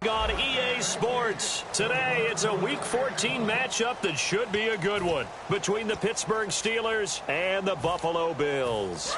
On EA Sports. Today, it's a Week 14 matchup that should be a good one between the Pittsburgh Steelers and the Buffalo Bills.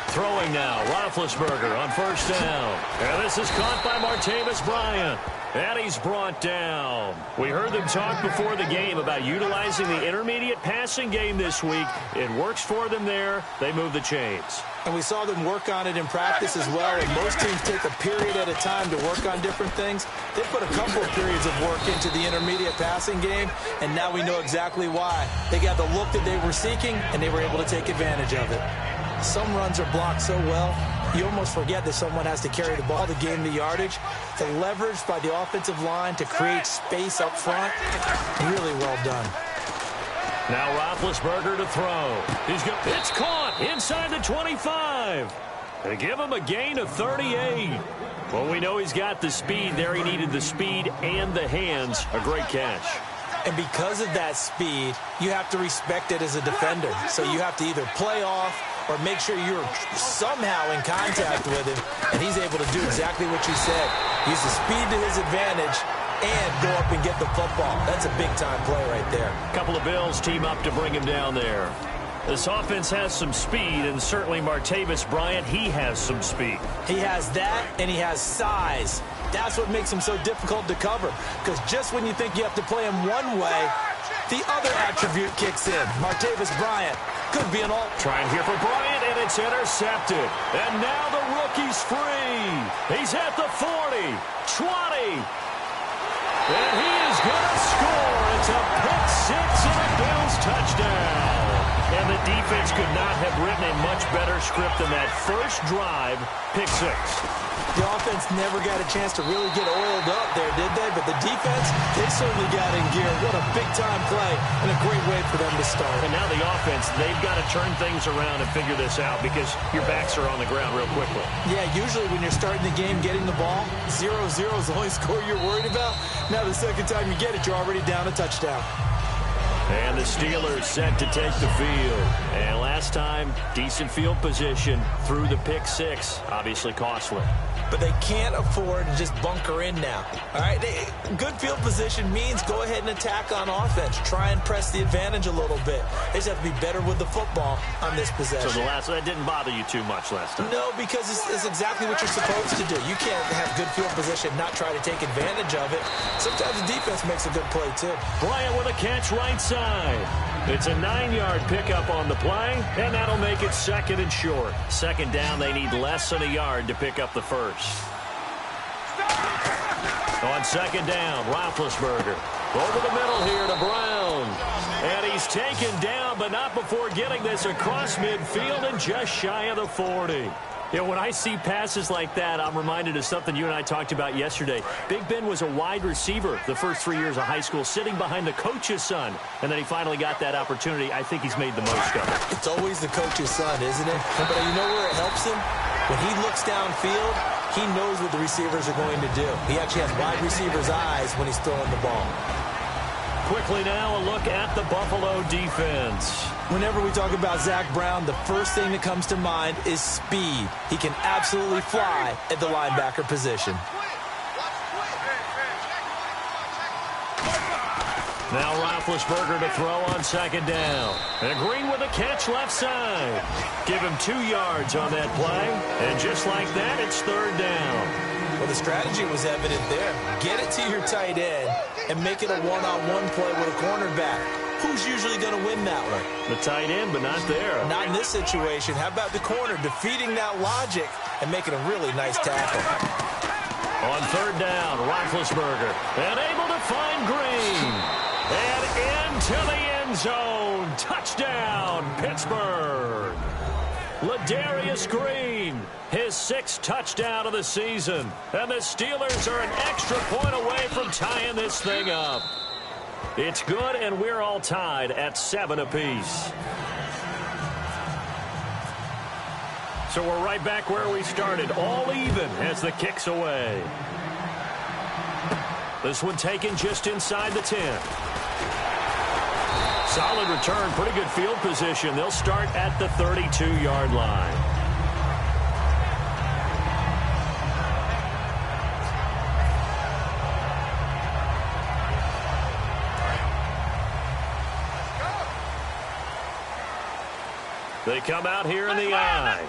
Throwing now, Roethlisberger on first down. And this is caught by Martavis Bryant. And he's brought down. We heard them talk before the game about utilizing the intermediate passing game this week. It works for them there. They move the chains. And we saw them work on it in practice as well. And most teams take a period at a time to work on different things. They put a couple of periods of work into the intermediate passing game, and now we know exactly why. They got the look that they were seeking, and they were able to take advantage of it. Some runs are blocked so well, you almost forget that someone has to carry the ball to gain the yardage. The leverage by the offensive line to create space up front, really well done. Now Roethlisberger to throw. It's caught inside the 25. They give him a gain of 38. Well, we know he's got the speed there. He needed the speed and the hands. A great catch. And because of that speed, you have to respect it as a defender. So you have to either play off or make sure you're somehow in contact with him, and he's able to do exactly what you said. Use the speed to his advantage and go up and get the football. That's a big-time play right there. A couple of Bills team up to bring him down there. This offense has some speed, and certainly Martavis Bryant, he has some speed. He has that, and he has size. That's what makes him so difficult to cover, because just when you think you have to play him one way, the other attribute kicks in. Martavis Bryant could be an all. Trying here for Bryant, and it's intercepted. And now the rookie's free. He's at the 40, 20. And he is going to score. It's a pick six and a Bills touchdown. And the defense could not have written a much better script than that first drive, pick six. The offense never got a chance to really get oiled up there, did they? But the defense, they certainly got in gear. What a big-time play and a great way for them to start. And now the offense, they've got to turn things around and figure this out because your backs are on the ground real quickly. Yeah, usually when you're starting the game getting the ball, 0-0 is the only score you're worried about. Now the second time you get it, you're already down a touchdown. And the Steelers set to take the field. And last time, decent field position through the pick six. Obviously costly. But they can't afford to just bunker in now. All right, good field position means go ahead and attack on offense. Try and press the advantage a little bit. They just have to be better with the football on this possession. So that didn't bother you too much last time? No, because it's exactly what you're supposed to do. You can't have good field position, not try to take advantage of it. Sometimes the defense makes a good play, too. Bryant with a catch right side. It's a 9-yard pickup on the play, and that'll make it second and short. Second down, they need less than a yard to pick up the first. On second down, Roethlisberger. Over the middle here to Brown. And he's taken down, but not before getting this across midfield and just shy of the 40. You know, when I see passes like that, I'm reminded of something you and I talked about yesterday. Big Ben was a wide receiver the first 3 years of high school, sitting behind the coach's son. And then he finally got that opportunity. I think he's made the most of it. It's always the coach's son, isn't it? But you know where it helps him? When he looks downfield, he knows what the receivers are going to do. He actually has wide receivers' eyes when he's throwing the ball. Quickly now, a look at the Buffalo defense. Whenever we talk about Zach Brown, the first thing that comes to mind is speed. He can absolutely fly at the linebacker position. Now Roethlisberger to throw on second down. And Green with a catch left side. Give him 2 yards on that play. And just like that, it's third down. Well, the strategy was evident there. Get it to your tight end and make it a one-on-one play with a cornerback. Who's usually going to win that one? The tight end, but not there. Not in this situation. How about the corner defeating that logic and making a really nice tackle? On third down, Roethlisberger. And able to find Green. And into the end zone. Touchdown, Pittsburgh. Ladarius Green, his 6th touchdown of the season. And the Steelers are an extra point away from tying this thing up. It's good, and we're all tied at 7 apiece. So we're right back where we started, all even as the kick's away. This one taken just inside the 10. Solid return, pretty good field position. They'll start at the 32-yard line. They come out here in the I.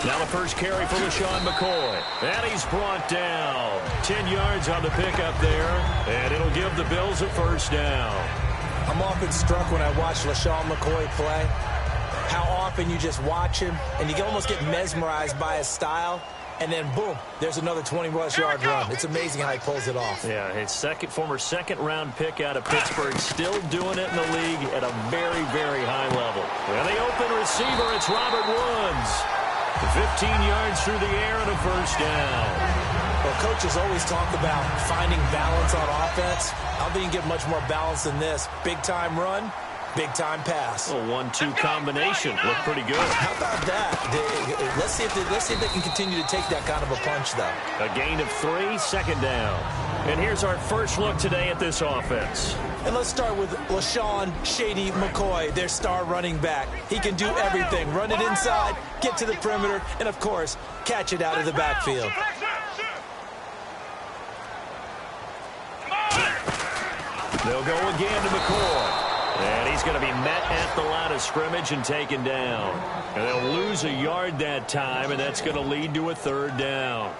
Now the first carry for LaShawn McCoy. And he's brought down. 10 yards on the pickup there. And it'll give the Bills a first down. I'm often struck when I watch LaShawn McCoy play. How often you just watch him, and you can almost get mesmerized by his style. And then, boom, there's another 20-plus yard run. It's amazing how he pulls it off. Yeah, his former second-round pick out of Pittsburgh, still doing it in the league at a very, very high level. And the open receiver, it's Robert Woods. 15 yards through the air and a first down. Well, coaches always talk about finding balance on offense. I don't think you can get much more balance than this. Big-time run, big-time pass. A 1-2 combination. Looked pretty good. How about that? Let's see if they can continue to take that kind of a punch, though. A gain of 3, second down. And here's our first look today at this offense. And let's start with LaShawn Shady McCoy, their star running back. He can do everything. Run it inside, get to the perimeter, and, of course, catch it out of the backfield. They'll go again to McCoy. And he's going to be met at the line of scrimmage and taken down. And they'll lose a yard that time, and that's going to lead to a third down.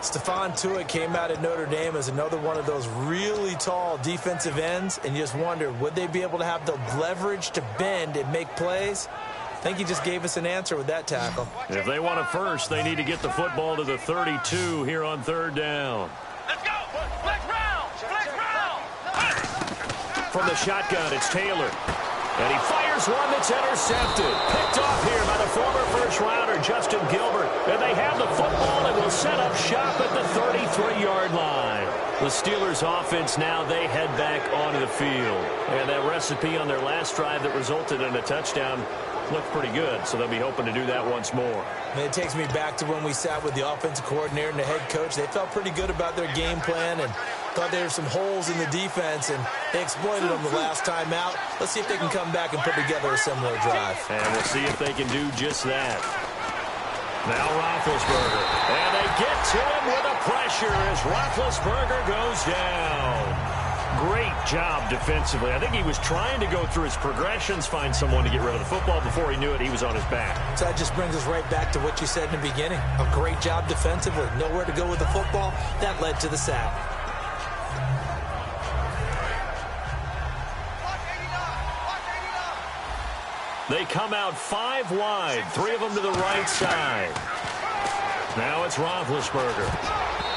Stephon Tuitt came out at Notre Dame as another one of those really tall defensive ends, and you just wonder, would they be able to have the leverage to bend and make plays? I think he just gave us an answer with that tackle. If they want a first, they need to get the football to the 32 here on third down. Let's go! Flex round! Flex round! From the shotgun, it's Taylor. And he fires one that's intercepted. Picked off here by the former first-rounder, Justin Gilbert. And they have the football and will set up shop at the 33-yard line. The Steelers' offense now, they head back onto the field. And that recipe on their last drive that resulted in a touchdown looked pretty good, so they'll be hoping to do that once more. And it takes me back to when we sat with the offensive coordinator and the head coach. They felt pretty good about their game plan and thought there were some holes in the defense, and they exploited them the last time out. Let's see if they can come back and put together a similar drive. And we'll see if they can do just that. Now Roethlisberger. And they get to him with a pressure as Roethlisberger goes down. Great job defensively. I think he was trying to go through his progressions, find someone to get rid of the football. Before he knew it, he was on his back. So that just brings us right back to what you said in the beginning. A great job defensively. Nowhere to go with the football. That led to the sack. They come out 5 wide, 3 of them to the right side. Now it's Roethlisberger.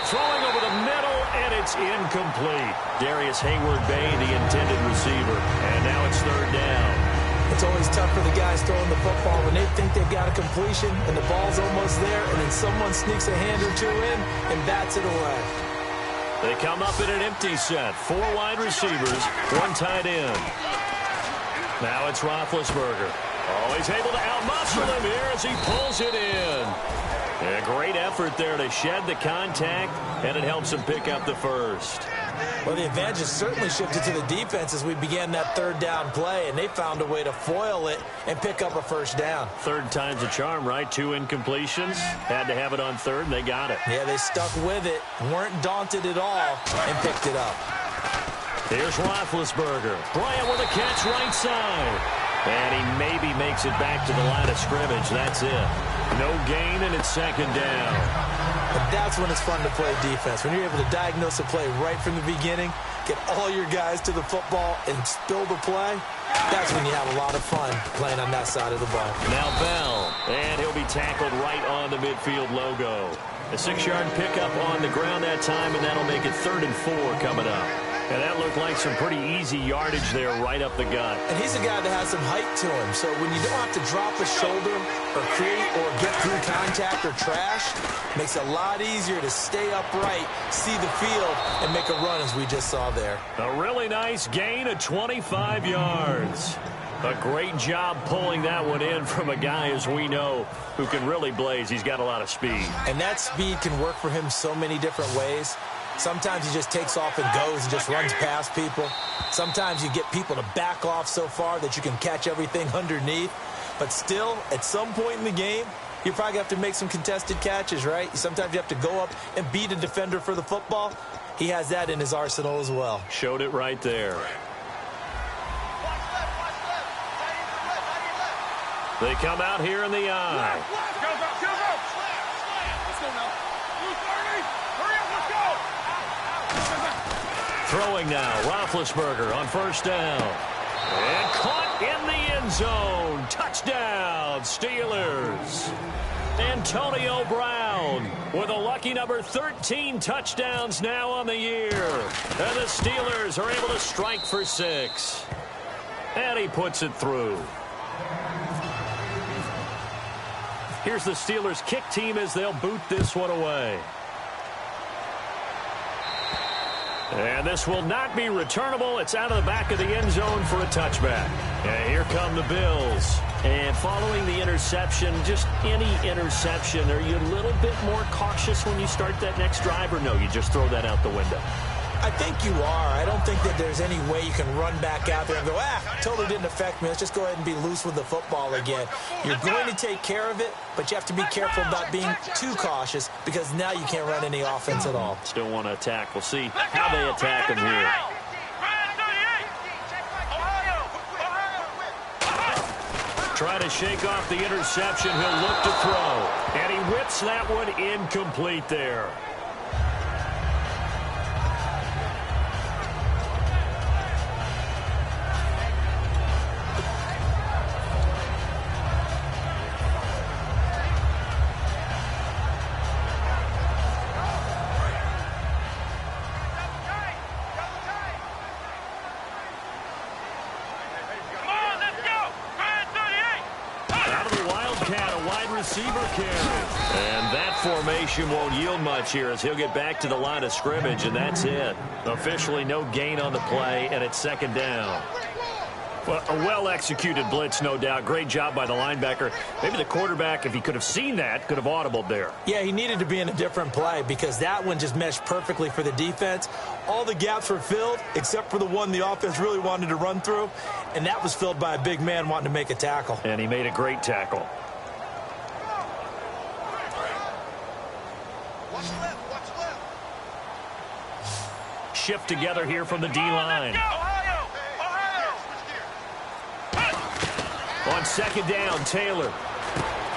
Throwing over the middle, and it's incomplete. Darius Hayward-Bay, the intended receiver. And now it's third down. It's always tough for the guys throwing the football when they think they've got a completion and the ball's almost there, and then someone sneaks a hand or two in and bats it away. They come up in an empty set. 4 wide receivers, 1 tight end. Now it's Roethlisberger. Oh, he's able to outmuscle him here as he pulls it in. A great effort there to shed the contact, and it helps him pick up the first. Well, the advantage has certainly shifted to the defense as we began that third down play, and they found a way to foil it and pick up a first down. Third time's a charm, right? 2 incompletions. Had to have it on third, and they got it. Yeah, they stuck with it, weren't daunted at all, and picked it up. Here's Roethlisberger. Bryant with a catch right side. And he maybe makes it back to the line of scrimmage. That's it. No gain, and it's second down. But that's when it's fun to play defense. When you're able to diagnose a play right from the beginning, get all your guys to the football, and spill the play, that's when you have a lot of fun playing on that side of the ball. Now Bell, and he'll be tackled right on the midfield logo. A 6-yard pickup on the ground that time, and that'll make it 3rd and 4 coming up. And that looked like some pretty easy yardage there right up the gut. And he's a guy that has some height to him. So when you don't have to drop a shoulder or create or get through contact or trash, makes it a lot easier to stay upright, see the field, and make a run as we just saw there. A really nice gain of 25 yards. A great job pulling that one in from a guy, as we know, who can really blaze. He's got a lot of speed. And that speed can work for him so many different ways. Sometimes he just takes off and goes and just runs past people. Sometimes you get people to back off so far that you can catch everything underneath. But still, at some point in the game, you probably have to make some contested catches, right? Sometimes you have to go up and beat a defender for the football. He has that in his arsenal as well. Showed it right there. They come out here in the eye. Go, go, go, go. Let's go now. 230. Hurry up, let's go. Throwing now, Roethlisberger on first down. And caught in the end zone. Touchdown, Steelers. Antonio Brown with a lucky number 13 touchdowns now on the year. And the Steelers are able to strike for 6. And he puts it through. Here's the Steelers kick team as they'll boot this one away. And this will not be returnable. It's out of the back of the end zone for a touchback. And here come the Bills. And following the interception, just any interception, are you a little bit more cautious when you start that next drive, or no, you just throw that out the window? I think you are. I don't think that there's any way you can run back out there and go, totally didn't affect me. Let's just go ahead and be loose with the football again. You're going to take care of it, but you have to be careful about being too cautious because now you can't run any offense at all. Still want to attack. We'll see how they attack him here. Try to shake off the interception. He'll look to throw. And he whips that one incomplete there. Receiver carry. And that formation won't yield much here as he'll get back to the line of scrimmage, and that's it. Officially no gain on the play, and it's second down. Well, a well-executed blitz, no doubt. Great job by the linebacker. Maybe the quarterback, if he could have seen that, could have audibled there. Yeah, he needed to be in a different play because that one just meshed perfectly for the defense. All the gaps were filled except for the one the offense really wanted to run through, and that was filled by a big man wanting to make a tackle. And he made a great tackle. Shift together here from the D-line. On second down, Taylor.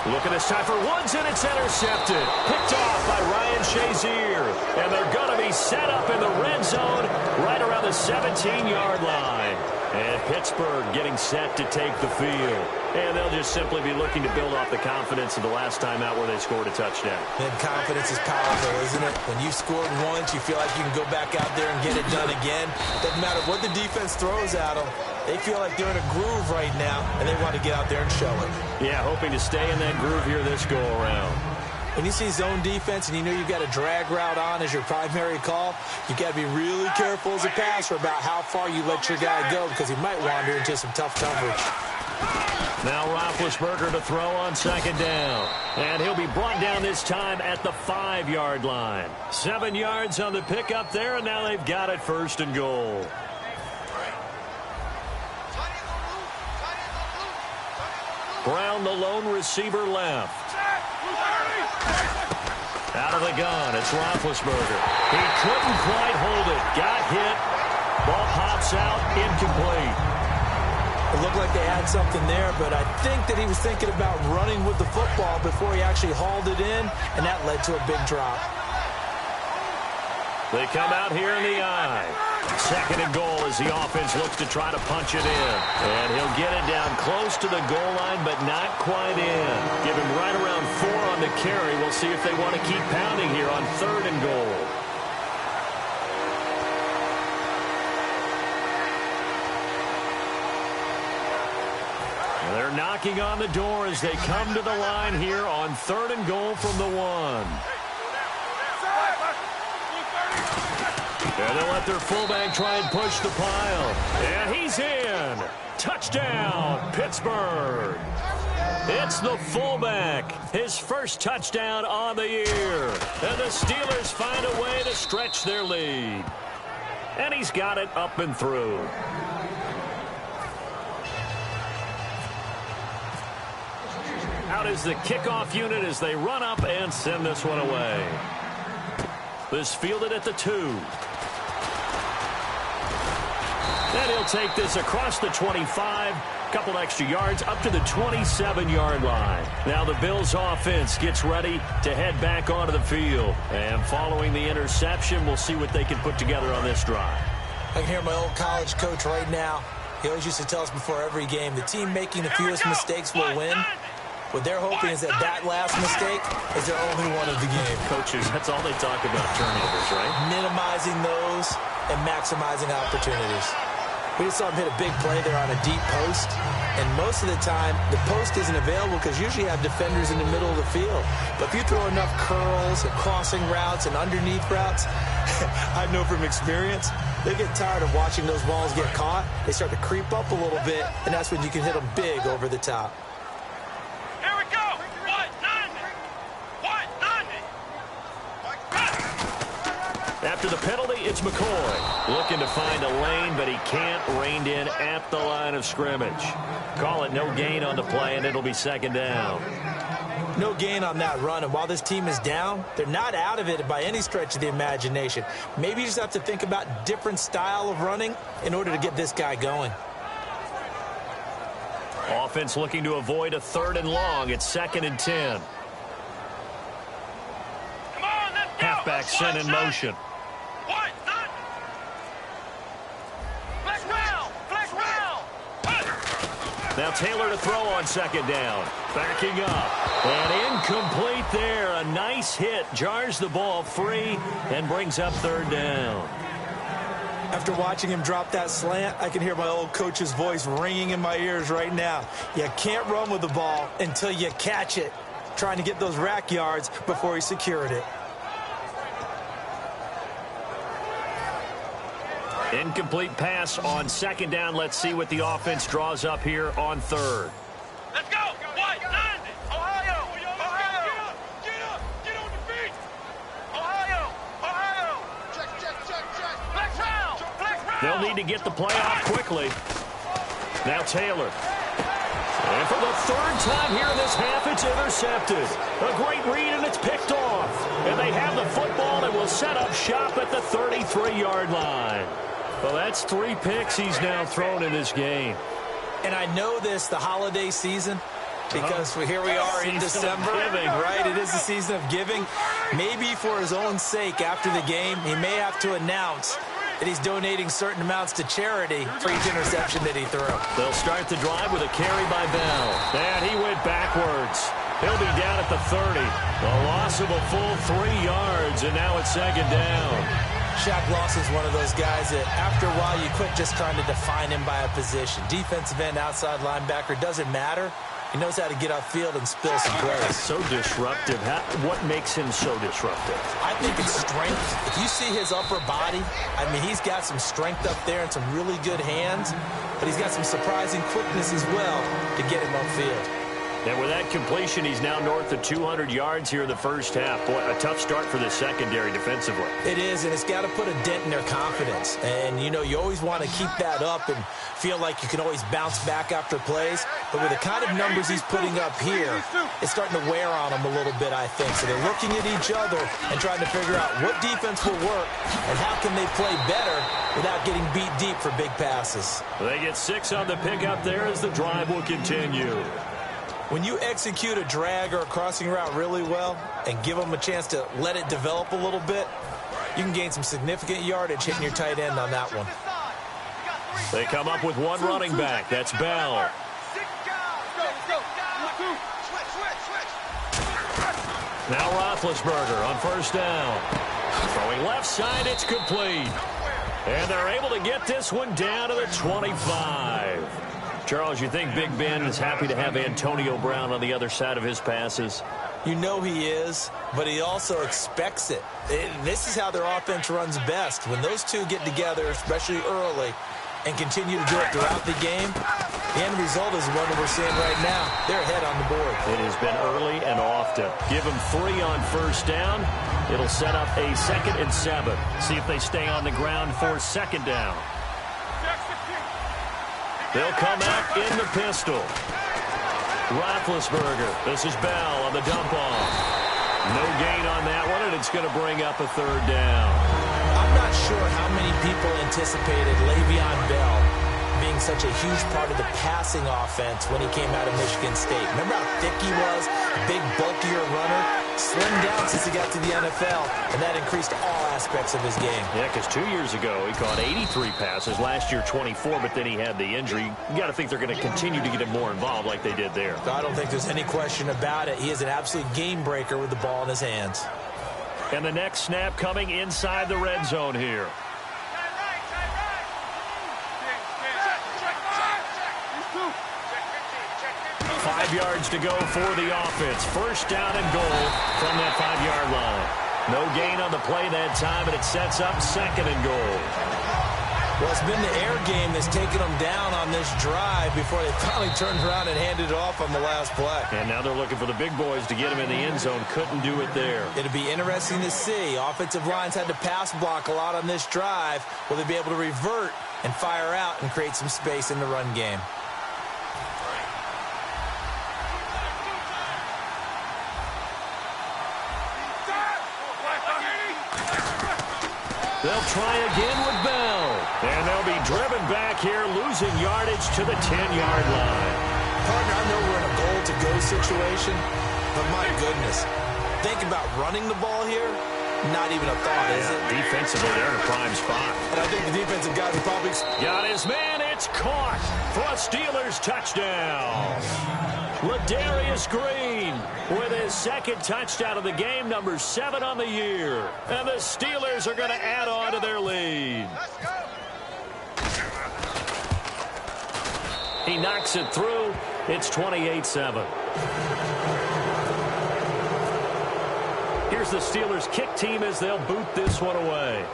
Looking this time for Woods, and it's intercepted. Picked off by Ryan Shazier. And they're going to be set up in the red zone right around the 17-yard line. And Pittsburgh getting set to take the field. And they'll just simply be looking to build off the confidence of the last time out where they scored a touchdown. And confidence is powerful, isn't it? When you've scored once, you feel like you can go back out there and get it done again. Doesn't matter what the defense throws at them. They feel like they're in a groove right now, and they want to get out there and show it. Yeah, hoping to stay in that groove here this go-around. When you see zone defense and you know you've got a drag route on as your primary call, you've got to be really careful as a passer about how far you let your guy go because he might wander into some tough coverage. Now Roethlisberger to throw on second down. And he'll be brought down this time at the 5-yard line. 7 yards on the pickup there, and now they've got it first and goal. Brown, the lone receiver, left. Out of the gun, it's Roethlisberger. He couldn't quite hold it. Got hit. Ball pops out, incomplete. It looked like they had something there, but I think that he was thinking about running with the football before he actually hauled it in, and that led to a big drop. They come out here in the eye. Second and goal as the offense looks to try to punch it in. And he'll get it down close to the goal line, but not quite in. Give him right around 4 on the carry. We'll see if they want to keep pounding here on third and goal. They're knocking on the door as they come to the line here on third and goal from the 1. And they'll let their fullback try and push the pile. And he's in. Touchdown, Pittsburgh. It's the fullback, his first touchdown on the year. And the Steelers find a way to stretch their lead. And he's got it up and through. Out is the kickoff unit as they run up and send this one away. This fielded at the 2. And he'll take this across the 25. Couple extra yards up to the 27-yard line. Now the Bills offense gets ready to head back onto the field. And following the interception, we'll see what they can put together on this drive. I can hear my old college coach right now. He always used to tell us before every game, the team making the fewest mistakes will win. What they're hoping is that last mistake is their only one of the game. Coaches, that's all they talk about, turnovers, right? Minimizing those and maximizing opportunities. We just saw him hit a big play there on a deep post. And most of the time, the post isn't available because usually you have defenders in the middle of the field. But if you throw enough curls and crossing routes and underneath routes, I know from experience, they get tired of watching those balls get caught. They start to creep up a little bit, and that's when you can hit them big over the top. Here we go. After the penalty, it's McCoy. Looking to find a lane, but he can't. Reined in at the line of scrimmage. Call it no gain on the play, and it'll be second down. No gain on that run, and while this team is down, they're not out of it by any stretch of the imagination. Maybe you just have to think about different style of running in order to get this guy going. Offense looking to avoid a 3rd and long. It's 2nd and 10. Come on, let's go. Halfback sent in motion. Now Taylor to throw on 2nd down. Backing up. And incomplete there. A nice hit. Jars the ball free and brings up 3rd down. After watching him drop that slant, I can hear my old coach's voice ringing in my ears right now. You can't run with the ball until you catch it. Trying to get those rack yards before he secured it. Incomplete pass on 2nd down. Let's see what the offense draws up here on 3rd. Let's go. White, 90. Ohio. Get up. Get on the feet. Ohio. Check. Flex round. They'll need to get the play off quickly. Now Taylor. And for the 3rd time here in this half, it's intercepted. A great read, and it's picked off. And they have the football and will set up shop at the 33-yard line. Well, that's 3 picks he's now thrown in this game. And I know this, the holiday season, because here we are in December, right? It is the season of giving. Maybe for his own sake after the game, he may have to announce that he's donating certain amounts to charity for each interception that he threw. They'll start the drive with a carry by Bell. And he went backwards. He'll be down at the 30. A loss of a full 3 yards, and now it's 2nd down. Shaq Lawson's one of those guys that after a while you quit just trying to define him by a position. Defensive end, outside linebacker, doesn't matter. He knows how to get upfield and spill some plays. So disruptive. What makes him so disruptive? I think it's strength. If you see his upper body, I mean, he's got some strength up there and some really good hands, but he's got some surprising quickness as well to get him upfield. And with that completion, he's now north of 200 yards here in the first half. Boy, a tough start for the secondary defensively. It is, and it's got to put a dent in their confidence. And, you know, you always want to keep that up and feel like you can always bounce back after plays. But with the kind of numbers he's putting up here, it's starting to wear on them a little bit, I think. So they're looking at each other and trying to figure out what defense will work and how can they play better without getting beat deep for big passes. They get 6 on the pickup there as the drive will continue. When you execute a drag or a crossing route really well and give them a chance to let it develop a little bit, you can gain some significant yardage hitting your tight end on that one. They come up with one running back. That's Bell. Now Roethlisberger on 1st down. Throwing left side, it's complete. And they're able to get this one down to the 25. Charles, you think Big Ben is happy to have Antonio Brown on the other side of his passes? You know he is, but he also expects it. This is how their offense runs best. When those two get together, especially early, and continue to do it throughout the game, the end result is one that we're seeing right now. They're ahead on the board. It has been early and often. Give them 3 on first down. It'll set up a 2nd and 7. See if they stay on the ground for 2nd down. They'll come out in the pistol. Roethlisberger. This is Bell on the dump off. No gain on that one, and it's going to bring up a 3rd down. I'm not sure how many people anticipated Le'Veon Bell being such a huge part of the passing offense when he came out of Michigan State. Remember how thick he was? Big, bulkier runner. Slimmed down since he got to the NFL, and that increased all aspects of his game. Yeah, because 2 years ago, he caught 83 passes. Last year, 24, but then he had the injury. You got to think they're going to continue to get him more involved like they did there. I don't think there's any question about it. He is an absolute game breaker with the ball in his hands. And the next snap coming inside the red zone here. 5 yards to go for the offense. 1st down and goal from that 5-yard line. No gain on the play that time, and it sets up 2nd and goal. Well, it's been the air game that's taken them down on this drive before they finally turned around and handed it off on the last play. And now they're looking for the big boys to get him in the end zone. Couldn't do it there. It'll be interesting to see. Offensive lines had to pass block a lot on this drive. Will they be able to revert and fire out and create some space in the run game? They'll try again with Bell. And they'll be driven back here, losing yardage to the 10-yard line. Partner, I know we're in a goal-to-go situation, but my goodness, think about running the ball here. Not even a thought, is it? Defensively, they're in a prime spot. And I think the defensive guys are probably... Got his man. It's caught for a Steelers touchdown. Ladarius Green with his 2nd touchdown of the game, number 7 on the year. And the Steelers are going to add on to their lead. He knocks it through. It's 28-7. Here's the Steelers kick team as they'll boot this one away.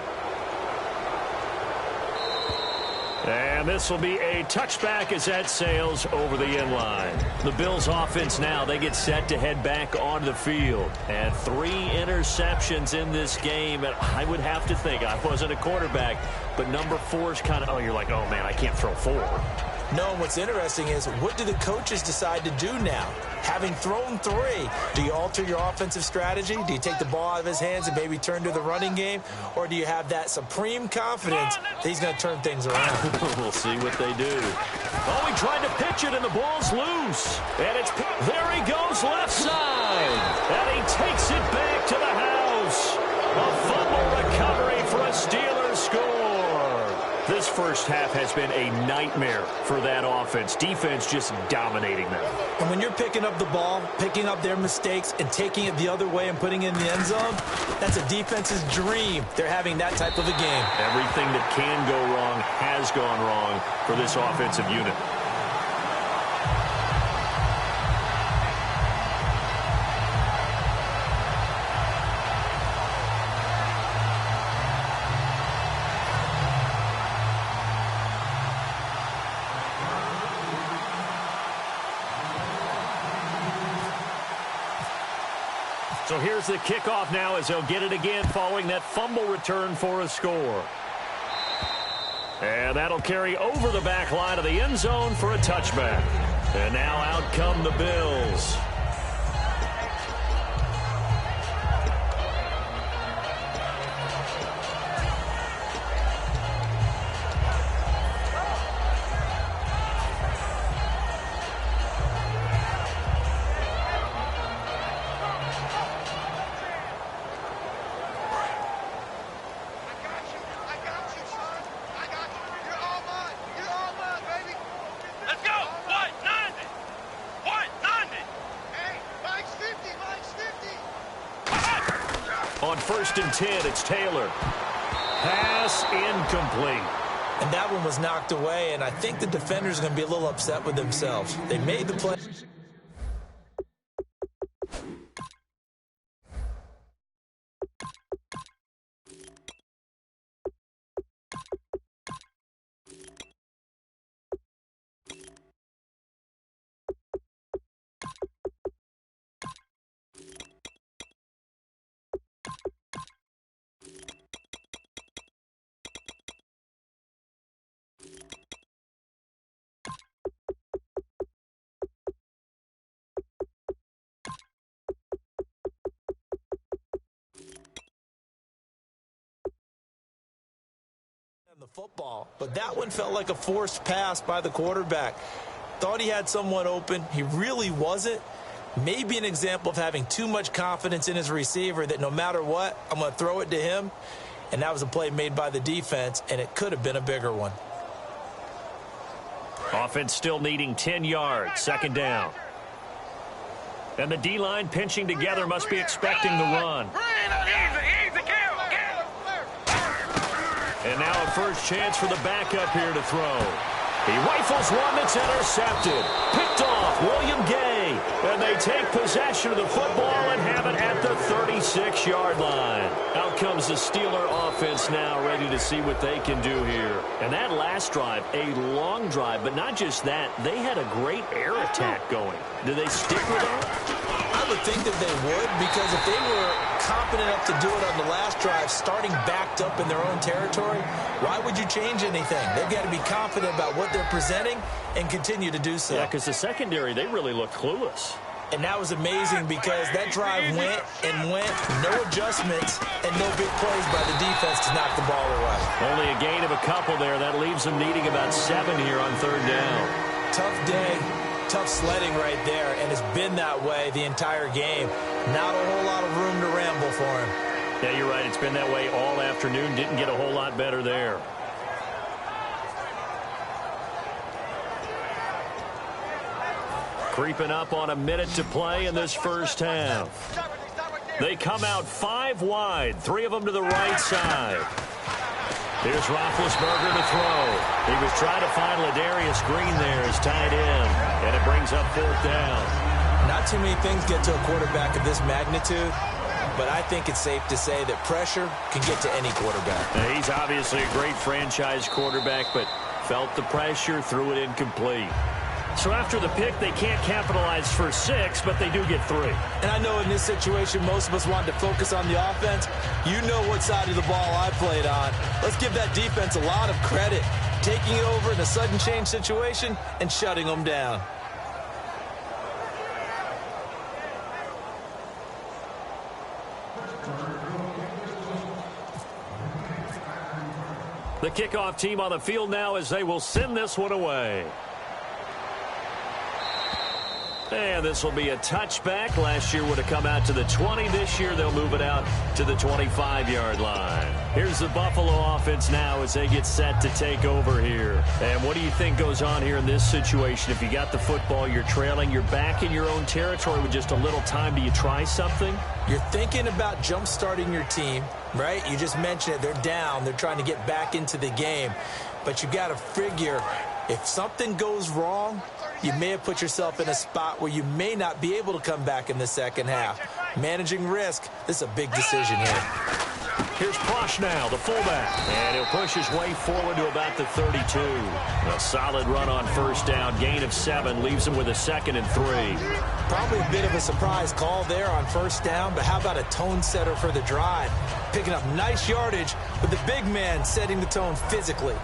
And this will be a touchback as that sails over the end line. The Bills offense now, they get set to head back onto the field. And 3 interceptions in this game. And I would have to think, I wasn't a quarterback, but number 4 is kind of, oh, you're like, oh, man, I can't throw 4. No, and what's interesting is, what do the coaches decide to do now? Having thrown 3, do you alter your offensive strategy? Do you take the ball out of his hands and maybe turn to the running game? Or do you have that supreme confidence that he's going to turn things around? We'll see what they do. Oh, he tried to pitch it, and the ball's loose. And it's, there he goes, left side. And he takes it back to the house. A fumble recovery for a Steelers score. This first half has been a nightmare for that offense. Defense just dominating them. And when you're picking up the ball, picking up their mistakes, and taking it the other way and putting it in the end zone, that's a defense's dream. They're having that type of a game. Everything that can go wrong has gone wrong for this offensive unit. So here's the kickoff now as they'll get it again following that fumble return for a score. And that'll carry over the back line of the end zone for a touchback. And now out come the Bills. On 1st and 10, it's Taylor. Pass incomplete. And that one was knocked away, and I think the defenders are going to be a little upset with themselves. They made the play. The football, but that one felt like a forced pass by the quarterback. Thought he had someone open. He really wasn't. Maybe an example of having too much confidence in his receiver that no matter what, I'm going to throw it to him. And that was a play made by the defense, and it could have been a bigger one. Offense still needing 10 yards, second down. And the D-line pinching together must be expecting the run. And now a first chance for the backup here to throw. He rifles one that's intercepted. Picked off William Gay. And they take possession of the football and have it at the 36-yard line. Out comes the Steeler offense now, ready to see what they can do here. And that last drive, a long drive, but not just that. They had a great air attack going. Do they stick with it? I would think that they would, because if they were competent enough to do it on the last drive, starting backed up in their own territory, why would you change anything? They've got to be confident about what they're presenting and continue to do so. Yeah, because the secondary, they really looked clueless. And that was amazing because that drive went and went, no adjustments, and no big plays by the defense to knock the ball away. Only a gain of a couple there. That leaves them needing about 7 here on third down. Tough day. Tough sledding right there, and it's been that way the entire game. Not a whole lot of room to ramble for him. Yeah, you're right. It's been that way all afternoon. Didn't get a whole lot better there. Creeping up on a minute to play in this first half. They come out 5 wide, 3 of them to the right side. Here's Roethlisberger to throw. He was trying to find Ladarius Green there as tight end, and it brings up fourth down. Not too many things get to a quarterback of this magnitude, but I think it's safe to say that pressure can get to any quarterback. Now, he's obviously a great franchise quarterback, but felt the pressure, threw it incomplete. So after the pick, they can't capitalize for 6, but they do get 3. And I know in this situation, most of us wanted to focus on the offense. You know what side of the ball I played on. Let's give that defense a lot of credit, taking it over in a sudden change situation and shutting them down. The kickoff team on the field now as they will send this one away. And this will be a touchback. Last year would have come out to the 20. This year they'll move it out to the 25-yard line. Here's the Buffalo offense now as they get set to take over here. And what do you think goes on here in this situation? If you got the football, you're trailing, you're back in your own territory with just a little time. Do you try something? You're thinking about jump-starting your team, right? You just mentioned it. They're down. They're trying to get back into the game. But you got to figure if something goes wrong, you may have put yourself in a spot where you may not be able to come back in the second half. Managing risk, this is a big decision here. Here's Prosh now, the fullback. And he'll push his way forward to about the 32. A solid run on first down. Gain of 7 leaves him with a 2nd and 3. Probably a bit of a surprise call there on first down, but how about a tone setter for the drive? Picking up nice yardage with the big man setting the tone physically.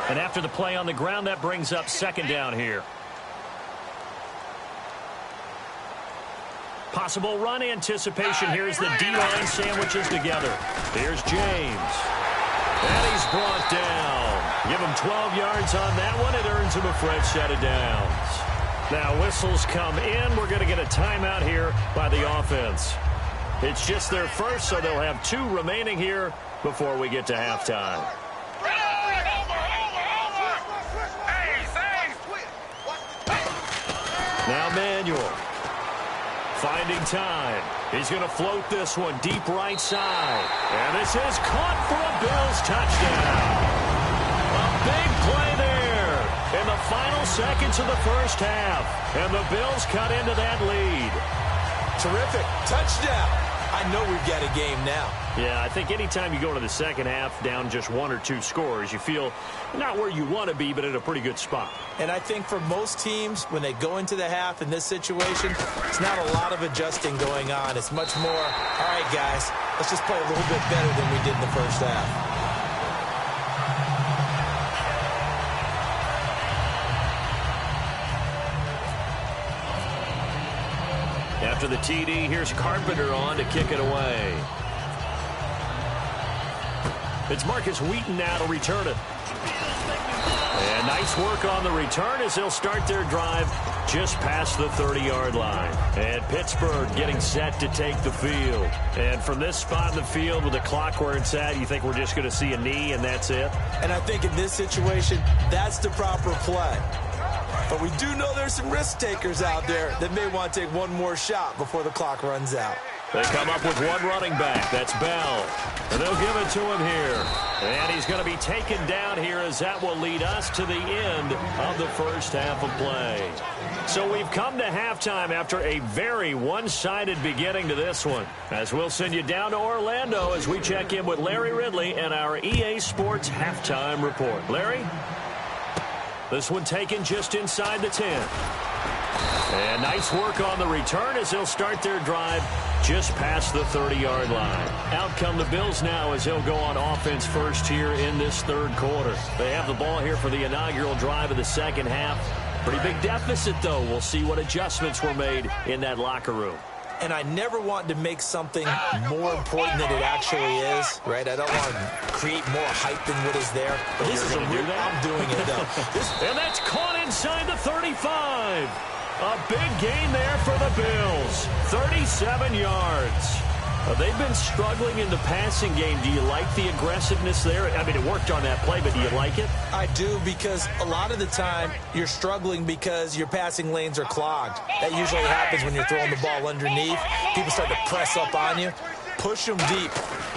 And after the play on the ground, that brings up 2nd down here. Possible run anticipation. Here's the D-line sandwiches together. Here's James. And he's brought down. Give him 12 yards on that one. It earns him a fresh set of downs. Now whistles come in. We're going to get a timeout here by the offense. It's just their first, so they'll have 2 remaining here before we get to halftime. Now Manuel. Finding time. He's going to float this one deep right side. And this is caught for a Bills touchdown. A big play there in the final seconds of the first half. And the Bills cut into that lead. Terrific. Touchdown. I know we've got a game now. Yeah, I think anytime you go to the second half down just 1 or 2 scores, you feel not where you want to be, but at a pretty good spot. And I think for most teams, when they go into the half in this situation, it's not a lot of adjusting going on. It's much more, all right, guys, let's just play a little bit better than we did in the first half. After the TD, here's Carpenter on to kick it away. It's Marcus Wheaton now to return it. And nice work on the return as they'll start their drive just past the 30-yard line. And Pittsburgh getting set to take the field. And from this spot in the field with the clock where it's at, you think we're just going to see a knee and that's it? And I think in this situation, that's the proper play. But we do know there's some risk takers out there that may want to take one more shot before the clock runs out. They come up with one running back. That's Bell. And they'll give it to him here. And he's going to be taken down here as that will lead us to the end of the first half of play. So we've come to halftime after a very one-sided beginning to this one. As we'll send you down to Orlando as we check in with Larry Ridley and our EA Sports halftime report. Larry? This one taken just inside the 10. And nice work on the return as they'll start their drive just past the 30-yard line. Out come the Bills now as they'll go on offense first here in this third quarter. They have the ball here for the inaugural drive of the second half. Pretty big deficit, though. We'll see what adjustments were made in that locker room. And I never want to make something more important than it actually is, right? I don't want to create more hype than what is there. But this is I'm doing it, though. And that's caught inside the 35. A big gain there for the Bills. 37 yards. They've been struggling in the passing game. Do you like the aggressiveness there? I mean, it worked on that play, but do you like it? I do, because a lot of the time you're struggling because your passing lanes are clogged. That usually happens when you're throwing the ball underneath. People start to press up on you. Push them deep.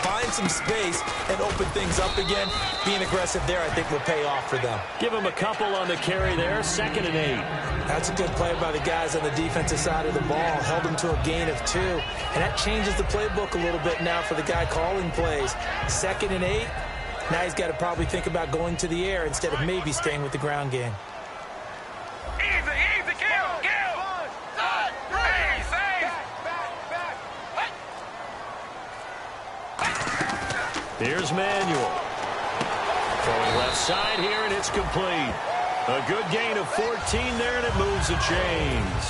Find some space and open things up again. Being aggressive there, I think, will pay off for them. Give them a couple on the carry there. 2nd and 8. That's a good play by the guys on the defensive side of the ball. Held them to a gain of 2. And that changes the playbook a little bit now for the guy calling plays. 2nd and 8. Now he's got to probably think about going to the air instead of maybe staying with the ground game. Here's Manuel. Throwing left side here, and it's complete. A good gain of 14 there, and it moves the chains.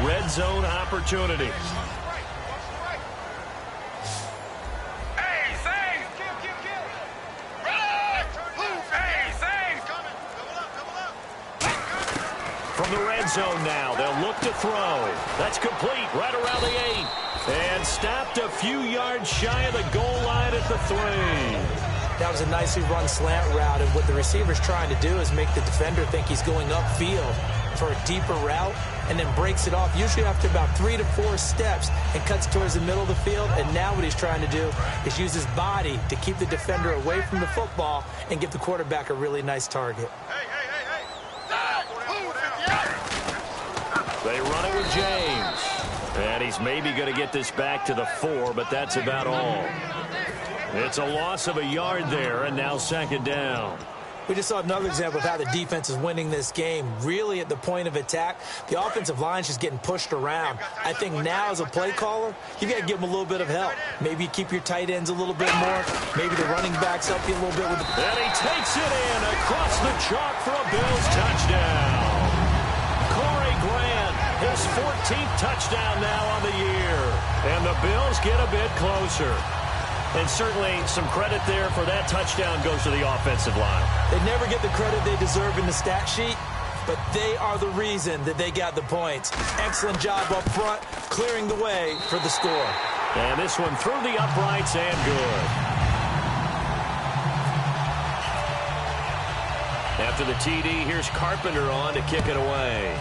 Red zone opportunity. From the red zone now, they'll look to throw. That's complete right around the 8. And stopped a few yards shy of the goal line at the 3. That was a nicely run slant route, and what the receiver's trying to do is make the defender think he's going upfield for a deeper route, and then breaks it off, usually after about 3 to 4 steps, and cuts towards the middle of the field. And now what he's trying to do is use his body to keep the defender away from the football and give the quarterback a really nice target. They run it with James. And he's maybe going to get this back to the 4, but that's about all. It's a loss of a yard there, and now 2nd down. We just saw another example of how the defense is winning this game. Really at the point of attack, the offensive line's just getting pushed around. I think now as a play caller, you got to give them a little bit of help. Maybe you keep your tight ends a little bit more. Maybe the running backs help you a little bit with the... And he takes it in across the chalk for a Bills touchdown. His 14th touchdown now on the year. And the Bills get a bit closer. And certainly some credit there for that touchdown goes to the offensive line. They never get the credit they deserve in the stat sheet, but they are the reason that they got the points. Excellent job up front, clearing the way for the score. And this one through the uprights and good. After the TD, here's Carpenter on to kick it away.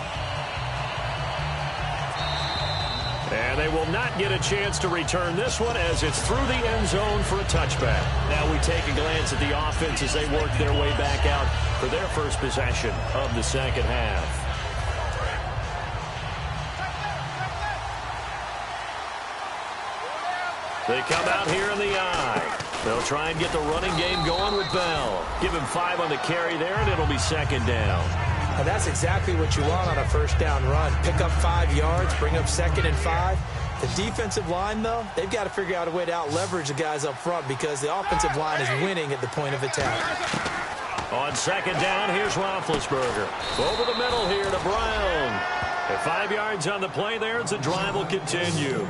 And they will not get a chance to return this one as it's through the end zone for a touchback. Now we take a glance at the offense as they work their way back out for their first possession of the second half. They come out here in the eye. They'll try and get the running game going with Bell. Give him 5 on the carry there, and it'll be 2nd down. And that's exactly what you want on a first down run. Pick up 5 yards, bring up 2nd and 5. The defensive line, though, they've got to figure out a way to out-leverage the guys up front because the offensive line is winning at the point of attack. On second down, here's Roethlisberger. Over the middle here to Brown. At 5 yards on the play there, as the drive will continue.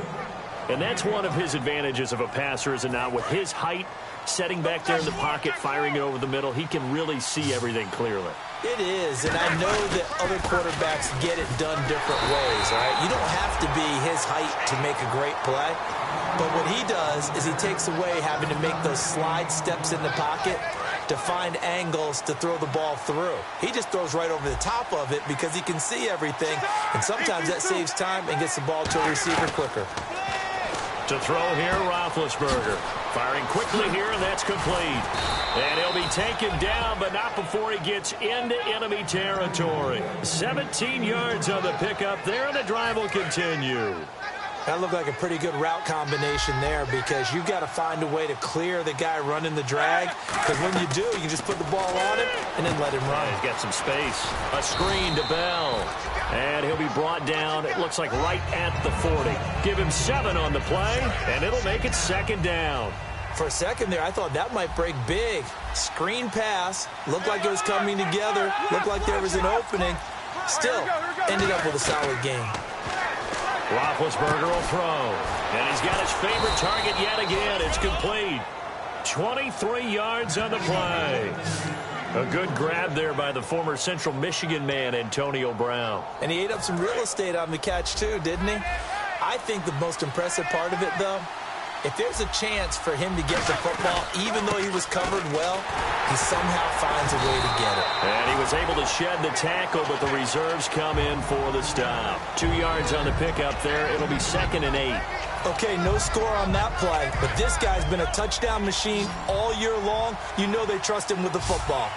And that's one of his advantages of a passer, is it not? With his height, setting back there in the pocket, firing it over the middle, he can really see everything clearly. It is, and I know that other quarterbacks get it done different ways, all right? You don't have to be his height to make a great play. But what he does is he takes away having to make those slide steps in the pocket to find angles to throw the ball through. He just throws right over the top of it because he can see everything, and sometimes that saves time and gets the ball to a receiver quicker. To throw here, Roethlisberger. Firing quickly here, and that's complete. And he'll be taken down, but not before he gets into enemy territory. 17 yards on the pickup there, and the drive will continue. That looked like a pretty good route combination there, because you've got to find a way to clear the guy running the drag, because when you do, you just put the ball on him and then let him run. He's got some space. A screen to Bell. And he'll be brought down, it looks like right at the 40. Give him 7 on the play, and it'll make it second down. For a second there, I thought that might break big. Screen pass. Looked like it was coming together. Looked like there was an opening. Still, ended up with a solid game. Roethlisberger will throw. And he's got his favorite target yet again. It's complete. 23 yards on the play. A good grab there by the former Central Michigan man, Antonio Brown. And he ate up some real estate on the catch, too, didn't he? I think the most impressive part of it, though, if there's a chance for him to get the football, even though he was covered well, he somehow finds a way to get it. And he was able to shed the tackle, but the reserves come in for the stop. 2 yards on the pickup there. It'll be 2nd and 8. Okay, no score on that play, but this guy's been a touchdown machine all year long. You know they trust him with the football.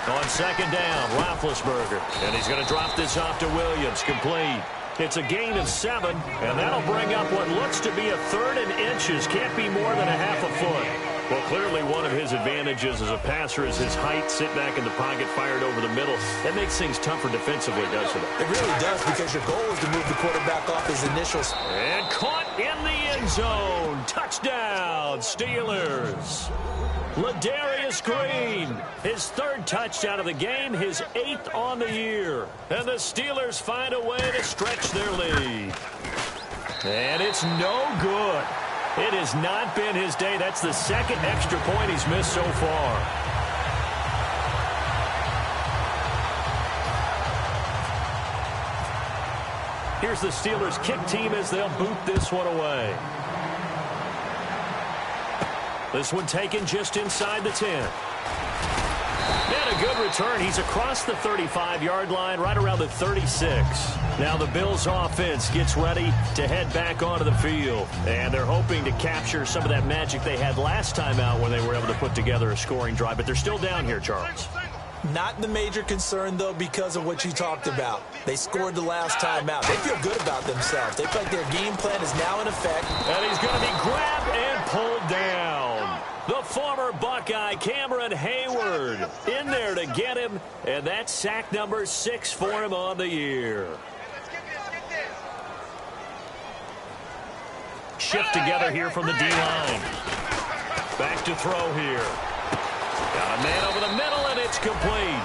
On second down, Roethlisberger. And he's going to drop this off to Williams. Complete. It's a gain of 7, and that'll bring up what looks to be a 3rd and inches. Can't be more than a half a foot. Well, clearly one of his advantages as a passer is his height. Sit back in the pocket, fired over the middle. That makes things tougher defensively, doesn't it? It really does, because your goal is to move the quarterback off his initials. And caught in the end zone. Touchdown, Steelers. Ladarius Green, his 3rd touchdown of the game, his 8th on the year. And the Steelers find a way to stretch their lead. And it's no good. It has not been his day. That's the 2nd extra point he's missed so far. Here's the Steelers kick team as they'll boot this one away. This one taken just inside the 10. And a good return. He's across the 35-yard line, right around the 36. Now the Bills' offense gets ready to head back onto the field. And they're hoping to capture some of that magic they had last time out when they were able to put together a scoring drive. But they're still down here, Charles. Not the major concern, though, because of what you talked about. They scored the last time out. They feel good about themselves. They feel like their game plan is now in effect. And he's going to be grabbed and pulled down. The former Buckeye, Cameron Hayward, in there to get him. And that's sack number 6 for him on the year. Shift together here from the D-line. Back to throw here. Got a man over the middle, and it's complete.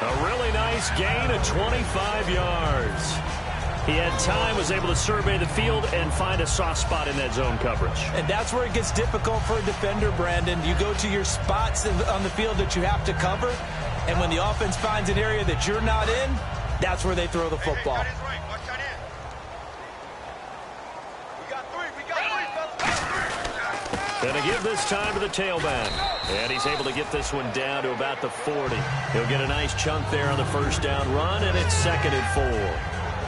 A really nice gain of 25 yards. He had time, was able to survey the field and find a soft spot in that zone coverage. And that's where it gets difficult for a defender, Brandon. You go to your spots on the field that you have to cover, and when the offense finds an area that you're not in, that's where they throw the football. Gonna give this time to the tailback. And he's able to get this one down to about the 40. He'll get a nice chunk there on the first down run, and it's 2nd and 4.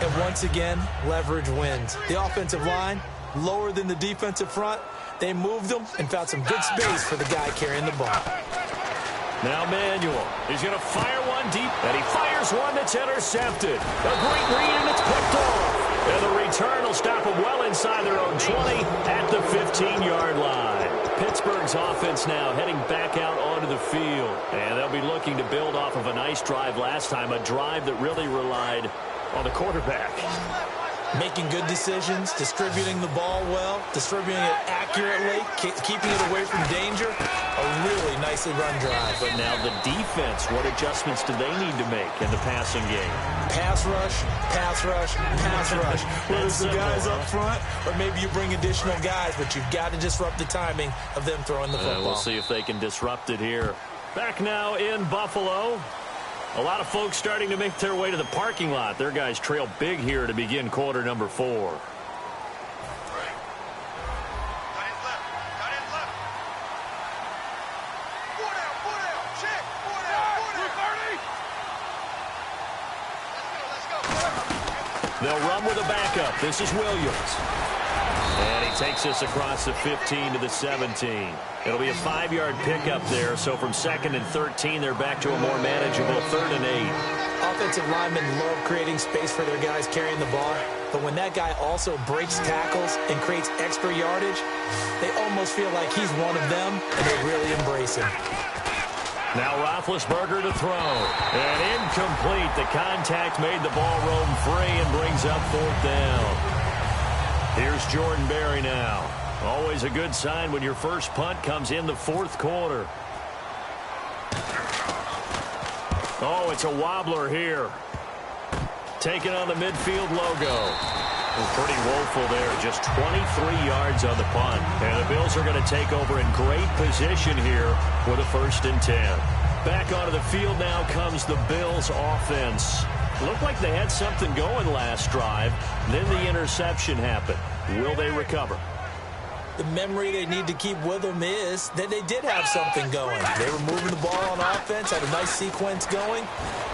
And once again, leverage wins. The offensive line, lower than the defensive front. They moved them and found some good space for the guy carrying the ball. Now Manuel. He's going to fire one deep, and he fires one that's intercepted. A great read, and it's picked off. And the return will stop them well inside their own 20 at the 15-yard line. Pittsburgh's offense now heading back out onto the field. And they'll be looking to build off of a nice drive last time, a drive that really relied on the quarterback. Making good decisions, distributing the ball well, distributing it accurately, keeping it away from danger. A really nicely run drive. But now the defense, what adjustments do they need to make in the passing game? Pass rush, pass rush, pass rush. Whether it's the guys up front or maybe you bring additional guys, but you've got to disrupt the timing of them throwing the football. We'll see if they can disrupt it here. Back now in Buffalo. A lot of folks starting to make their way to the parking lot. Their guys trail big here to begin quarter number 4. They'll run with a backup. This is Williams. And he takes us across the 15 to the 17. It'll be a 5-yard pickup there. So from 2nd and 13, they're back to a more manageable 3rd and 8. Offensive linemen love creating space for their guys carrying the ball. But when that guy also breaks tackles and creates extra yardage, they almost feel like he's one of them, and they really embrace him. Now Roethlisberger to throw. And incomplete. The contact made the ball roam free and brings up 4th down. Here's Jordan Berry now. Always a good sign when your first punt comes in the 4th quarter. Oh, it's a wobbler here. Taking on the midfield logo. Pretty woeful there. Just 23 yards on the punt. And the Bills are going to take over in great position here with a 1st and 10. Back onto the field now comes the Bills offense. Looked like they had something going last drive. Then the interception happened. Will they recover? The memory they need to keep with them is that they did have something going. They were moving the ball on offense, had a nice sequence going.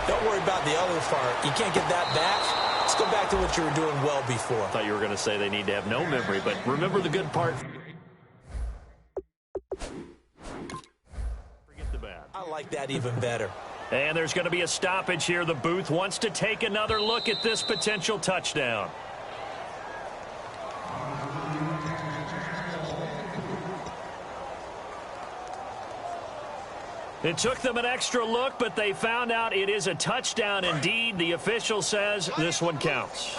Don't worry about the other part. You can't get that back. Let's go back to what you were doing well before. I thought you were going to say they need to have no memory, but remember the good part. Forget the bad. I like that even better. And there's going to be a stoppage here. The booth wants to take another look at this potential touchdown. It took them an extra look, but they found out it is a touchdown indeed. The official says this one counts.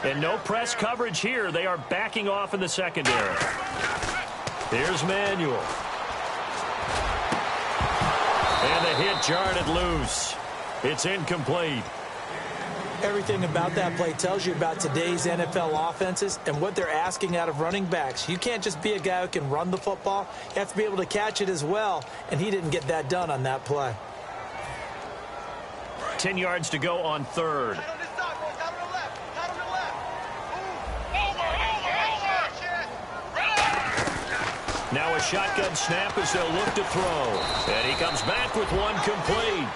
And no press coverage here. They are backing off in the secondary. Here's Manuel. And the hit jarred it loose. It's incomplete. Everything about that play tells you about today's NFL offenses and what they're asking out of running backs. You can't just be a guy who can run the football. You have to be able to catch it as well, and he didn't get that done on that play. 10 yards to go on 3rd. Now a shotgun snap as they'll look to throw. And he comes back with one complete.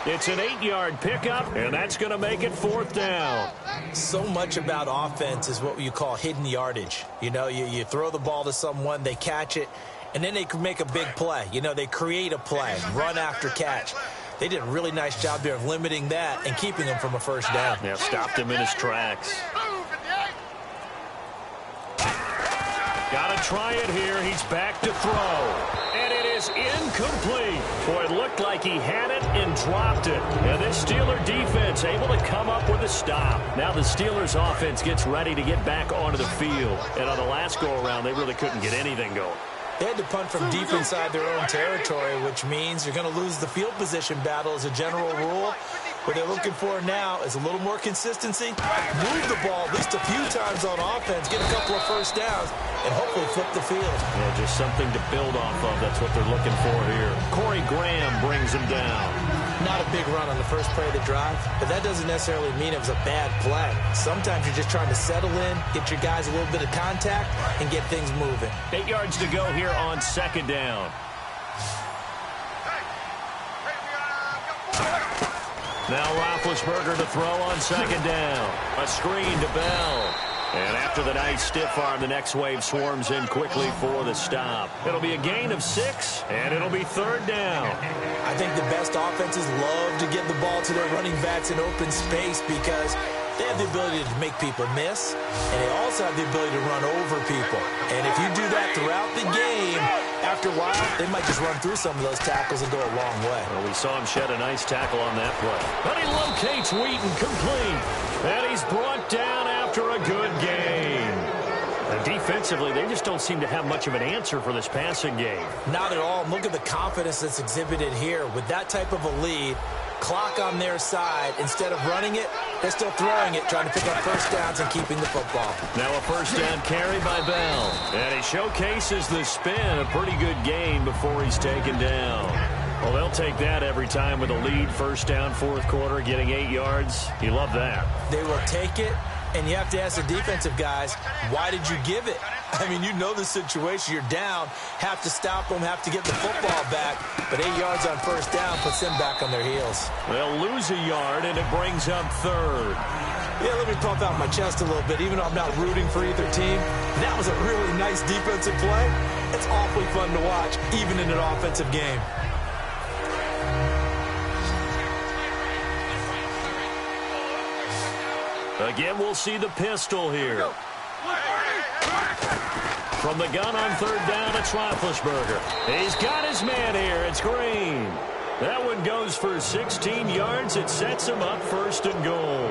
It's an 8-yard pickup, and that's going to make it 4th down. So much about offense is what you call hidden yardage. You know, you throw the ball to someone, they catch it, and then they can make a big play. You know, they create a play, run after catch. They did a really nice job there of limiting that and keeping him from a 1st down. Yeah, stopped him in his tracks. Got to try it here. He's back to throw. And it is incomplete. Boy, it looked like he had it and dropped it. And this Steeler defense able to come up with a stop. Now the Steelers offense gets ready to get back onto the field. And on the last go-around, they really couldn't get anything going. They had to punt from deep inside their own territory, which means you're going to lose the field position battle as a general rule. What they're looking for now is a little more consistency, move the ball at least a few times on offense, get a couple of 1st downs, and hopefully flip the field. Yeah, just something to build off of. That's what they're looking for here. Corey Graham brings him down. Not a big run on the first play of the drive, but that doesn't necessarily mean it was a bad play. Sometimes you're just trying to settle in, get your guys a little bit of contact, and get things moving. 8 yards to go here on 2nd down. Now Roethlisberger to throw on 2nd down. A screen to Bell. And after the nice stiff arm, the next wave swarms in quickly for the stop. It'll be a gain of 6, and it'll be 3rd down. I think the best offenses love to get the ball to their running backs in open space because they have the ability to make people miss, and they also have the ability to run over people. And if you do that throughout the game, after after a while, they might just run through some of those tackles and go a long way. Well, we saw him shed a nice tackle on that play. But he locates Wheaton complete. And he's brought down after a good game. And defensively, they just don't seem to have much of an answer for this passing game. Not at all. Look at the confidence that's exhibited here. With that type of a lead, clock on their side, instead of running it, they're still throwing it, trying to pick up first downs and keeping the football. Now a first down carry by Bell. And he showcases the spin. A pretty good game before he's taken down. Well, they'll take that every time with a lead. First down, fourth quarter, getting 8 yards. You love that. They will take it. And you have to ask the defensive guys, why did you give it? I mean, you know the situation. You're down, have to stop them, have to get the football back. But 8 yards on first down puts them back on their heels. They'll lose a yard, and it brings up third. Yeah, let me pump out my chest a little bit. Even though I'm not rooting for either team, that was a really nice defensive play. It's awfully fun to watch, even in an offensive game. Again, we'll see the pistol here. From the gun on third down, it's Roethlisberger. He's got his man here. It's Green. That one goes for 16 yards. It sets him up first and goal.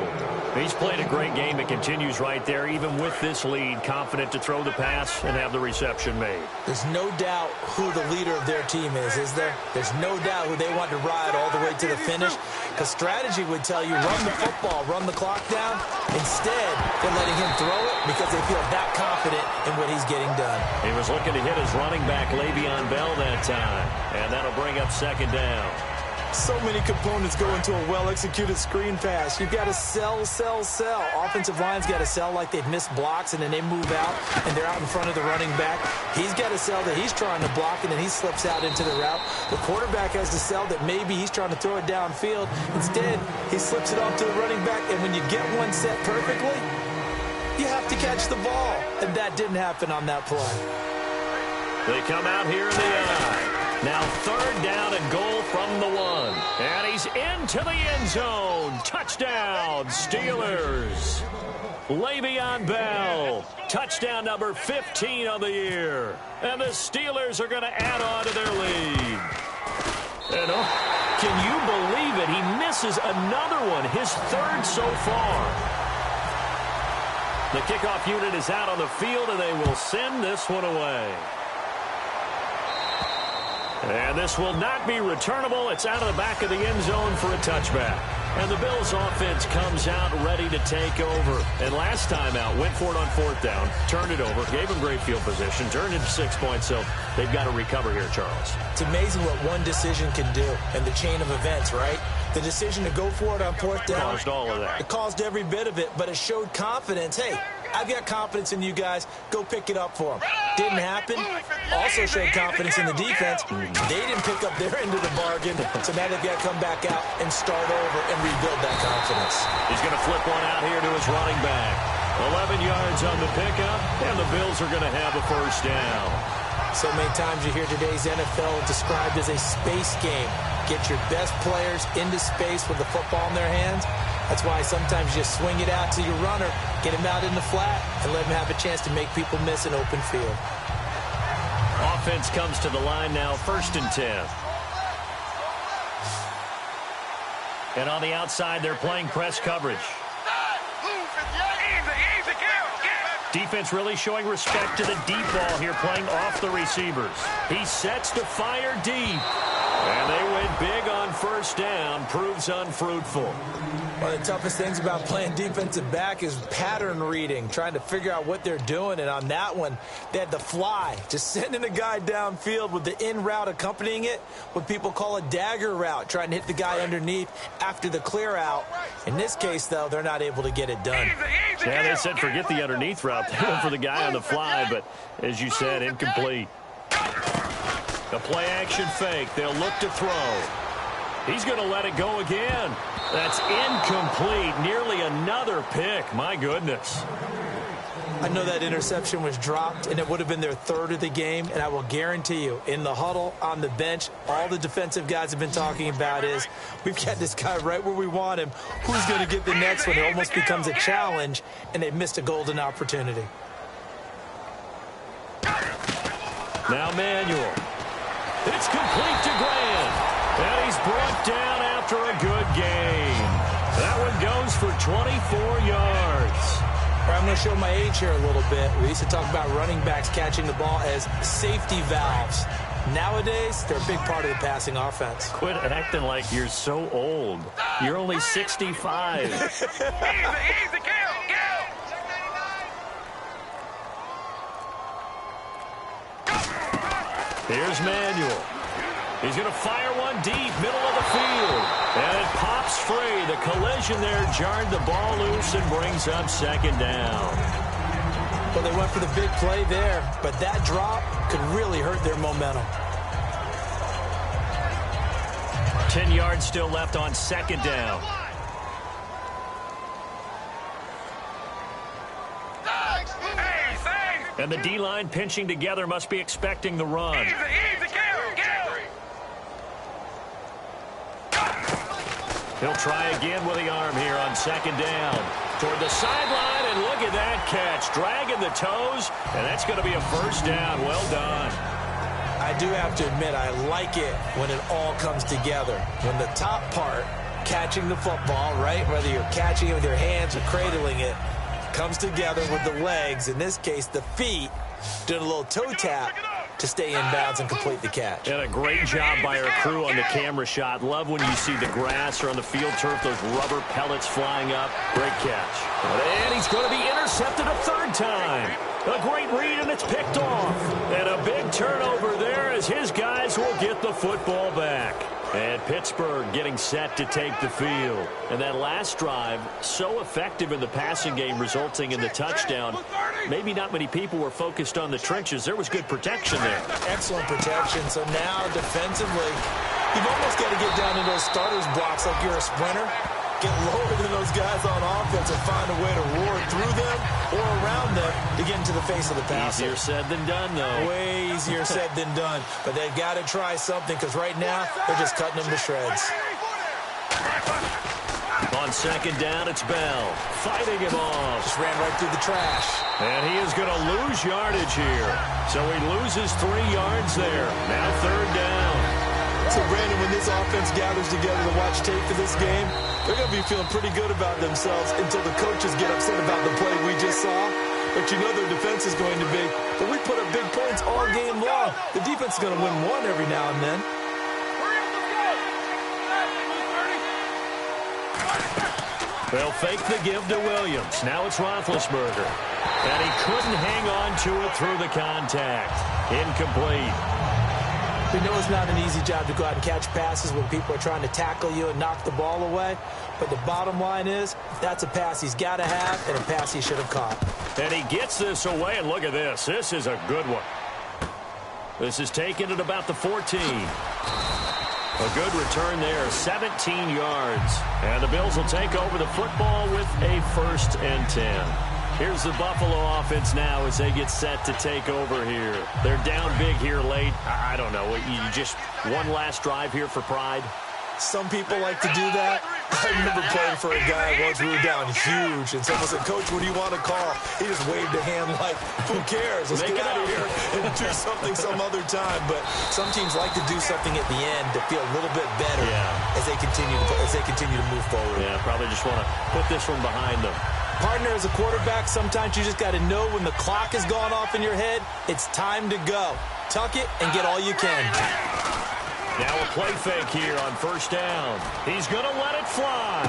He's played a great game. It continues right there, even with this lead, confident to throw the pass and have the reception made. There's no doubt who the leader of their team is there? There's no doubt who they want to ride all the way to the finish. Because strategy would tell you, run the football, run the clock down. Instead, they're letting him throw it because they feel that confident in what he's getting done. He was looking to hit his running back, Le'Veon Bell, that time. And that'll bring up second down. So many components go into a well-executed screen pass. You've got to sell. Offensive line's got to sell like they've missed blocks, and then they move out, and they're out in front of the running back. He's got to sell that he's trying to block, and then he slips out into the route. The quarterback has to sell that maybe he's trying to throw it downfield. Instead, he slips it off to the running back, and when you get one set perfectly, you have to catch the ball. And that didn't happen on that play. They come out here in the eye. Now third down and goal from the 1. And he's into the end zone. Touchdown, Steelers. Le'Veon Bell. Touchdown number 15 of the year. And the Steelers are going to add on to their lead. And can you believe it? He misses another one, his third so far. The kickoff unit is out on the field, and they will send this one away. And this will not be returnable. It's out of the back of the end zone for a touchback. And the Bills offense comes out ready to take over. And last time out, went for it on fourth down, turned it over, gave them great field position, turned into 6 points. So they've got to recover here, Charles. It's amazing what one decision can do in the chain of events, right? The decision to go for it on fourth down. Caused all of that. It caused every bit of it, but it showed confidence. Hey, I've got confidence in you guys. Go pick it up for them. Didn't happen. Also showed confidence in the defense. They didn't pick up their end of the bargain, so now they've got to come back out and start over and rebuild that confidence. He's going to flip one out here to his running back. 11 yards on the pickup, and the Bills are going to have a first down. So many times you hear today's NFL described as a space game. Get your best players into space with the football in their hands. That's why sometimes you just swing it out to your runner, get him out in the flat, and let him have a chance to make people miss an open field. Offense comes to the line now, 1st and 10. And on the outside, they're playing press coverage. Defense really showing respect to the deep ball here, playing off the receivers. He sets to fire deep. And they went big on first down, proves unfruitful. One of the toughest things about playing defensive back is pattern reading, trying to figure out what they're doing. And on that one, they had the fly, just sending a guy downfield with the in route accompanying it, what people call a dagger route, trying to hit the guy underneath after the clear out. In this case, though, they're not able to get it done. Yeah, they said forget the underneath route. They went for the guy on the fly, but as you said, incomplete. The play-action fake. They'll look to throw. He's going to let it go again. That's incomplete. Nearly another pick. My goodness. I know that interception was dropped, and it would have been their third of the game, and I will guarantee you, in the huddle, on the bench, all the defensive guys have been talking about is, we've got this guy right where we want him. Who's going to get the next one? It almost becomes a challenge, and they've missed a golden opportunity. Now Manuel. It's complete to Grant. And he's brought down after a good gain. That one goes for 24 yards. I'm going to show my age here a little bit. We used to talk about running backs catching the ball as safety valves. Nowadays, they're a big part of the passing offense. Quit acting like you're so old. You're only 65. Easy, count. Here's Manuel. He's going to fire one deep, middle of the field. And it pops free. The collision there jarred the ball loose and brings up second down. Well, they went for the big play there, but that drop could really hurt their momentum. 10 yards still left on second down. And the D-line pinching together must be expecting the run. Easy, He'll try again with the arm here on second down. Toward the sideline, and look at that catch. Dragging the toes, and that's going to be a first down. Well done. I do have to admit, I like it when it all comes together. When the top part, catching the football, right, whether you're catching it with your hands or cradling it, comes together with the legs, in this case the feet, doing a little toe tap to stay in bounds and complete the catch. And a great job by our crew on the camera shot. Love when you see the grass or on the field turf, those rubber pellets flying up. Great catch. And he's going to be intercepted a third time. A great read, and it's picked off. And a big turnover there as his guys will get the football back. And Pittsburgh getting set to take the field. And that last drive, so effective in the passing game, resulting in the touchdown. Maybe not many people were focused on the trenches. There was good protection there. Excellent protection. So now defensively, you've almost got to get down to those starters blocks like you're a sprinter. Get lower than those guys on offense and find a way to roar through them or around them to get into the face of the passer. Easier said than done, though. Way easier said than done. But they've got to try something because right now they're just cutting them to shreds. On second down, it's Bell. Fighting him off. Just ran right through the trash. And he is going to lose yardage here. So he loses 3 yards there. Now third down. So, Brandon, when this offense gathers together to watch tape for this game, they're going to be feeling pretty good about themselves until the coaches get upset about the play we just saw. But you know their defense is going to be. But we put up big points all game long. The defense is going to win one every now and then. They'll fake the give to Williams. Now it's Roethlisberger. And he couldn't hang on to it through the contact. Incomplete. We know it's not an easy job to go out and catch passes when people are trying to tackle you and knock the ball away. But the bottom line is, that's a pass he's got to have and a pass he should have caught. And he gets this away, and look at this. This is a good one. This is taken at about the 14. A good return there, 17 yards. And the Bills will take over the football with a 1st and 10. Here's the Buffalo offense now as they get set to take over here. They're down big here late. I don't know. You just one last drive here for pride? Some people like to do that. I remember playing for a guy once. We were down huge, and someone said, "Coach, what do you want to call?" He just waved a hand like, "Who cares? Let's get out of here and do something some other time." But some teams like to do something at the end to feel a little bit better as they continue to move forward. Yeah, probably just want to put this one behind them. Partner, as a quarterback, sometimes you just got to know when the clock has gone off in your head, it's time to go. Tuck it and get all you can. Now a play fake here on 1st down. He's going to let it fly.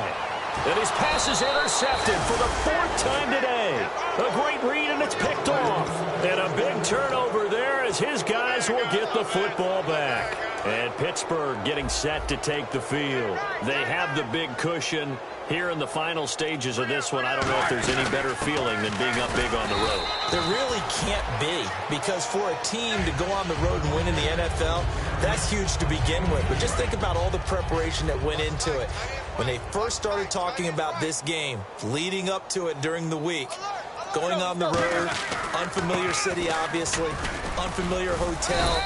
And his pass is intercepted for the 4th time today. A great read, and it's picked off. And a big turnover there as his guys will get the football back. And Pittsburgh getting set to take the field. They have the big cushion. Here in the final stages of this one, I don't know if there's any better feeling than being up big on the road. There really can't be, because for a team to go on the road and win in the NFL, that's huge to begin with. But just think about all the preparation that went into it. When they first started talking about this game, leading up to it during the week, going on the road, unfamiliar city, obviously, unfamiliar hotel.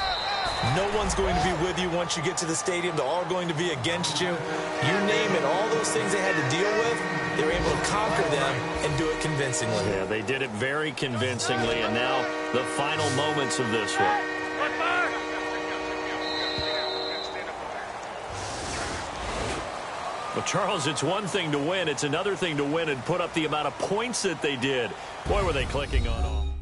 No one's going to be with you once you get to the stadium. They're all going to be against you. You name it, all those things they had to deal with, they were able to conquer them and do it convincingly. Yeah, they did it very convincingly, and now the final moments of this one. Well, Charles, it's one thing to win. It's another thing to win and put up the amount of points that they did. Boy, were they clicking on all.